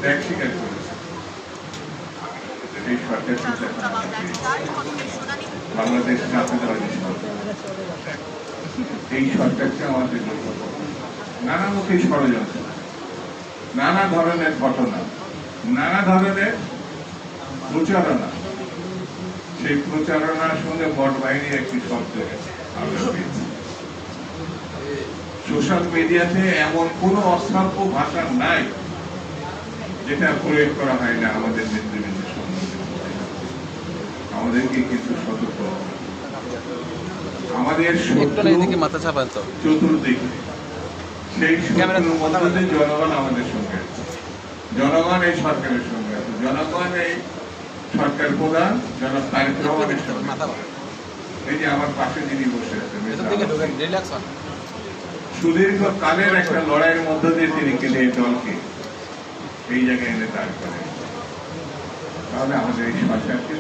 ত্যাগ স্বীকার করেছে। এই সরকার বাংলাদেশ জাতীয়তাবাদী সরকার, এই সরকারকে আমাদের নানামুখী ষড়যন্ত্র, নানা ধরনের ঘটনা, নানা ধরনের প্রচারণা, সেই প্রচারণার সঙ্গে ভোট বাহিনীর একটি শব্দ আমরা পেয়েছি। সোশ্যাল মিডিয়াতে এমন কোন অশ্রাব্য ভাষা নাই যেটা প্রয়োগ করা হয় না আমাদের নেতৃবৃন্দের সম্বন্ধে। আমাদেরকে কিন্তু সতর্ক, আমাদের চতুর্দিকে সেই শত্রুর মধ্যে জনগণ আমাদের সঙ্গে আছে, জনগণ এই সরকারের সঙ্গে আছে, জনগণ এই সরকার প্রধান জনাব তারেক রহমানের সঙ্গে। এই যে আমার পাশে যিনি বসে আছেন, সুদীর্ঘ কালের একটা লড়াইয়ের মধ্য দিয়ে তিনি কিন্তু এই দলকে এই জায়গায় এনে দাঁড় করেন। তাহলে আমাদের এই সরকারকে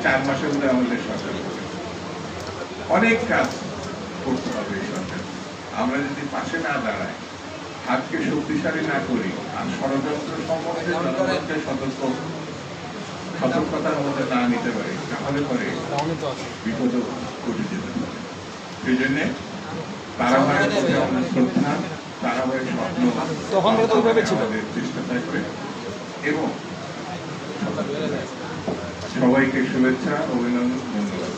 4 মাসের মধ্যে আমাদের সরকার অনেক কাজ করতে হবে। এই সরকার আমরা যদি পাশে না দাঁড়াই, হাতকে শক্তিশালী না করি, আর ষড়যন্ত্র সম্বন্ধে জনগণকে সতর্কতার মধ্যে না নিতে পারি, তাহলে পরে বিপদ ঘটে যেতে পারে। সেই জন্যে তারাবাহের প্রতি আমাদের শ্রদ্ধা, তারাবাহের স্বপ্ন আমাদের চেষ্টা থাকবে। এবং সবাইকে শুভেচ্ছা, অভিনন্দন, ধন্যবাদ।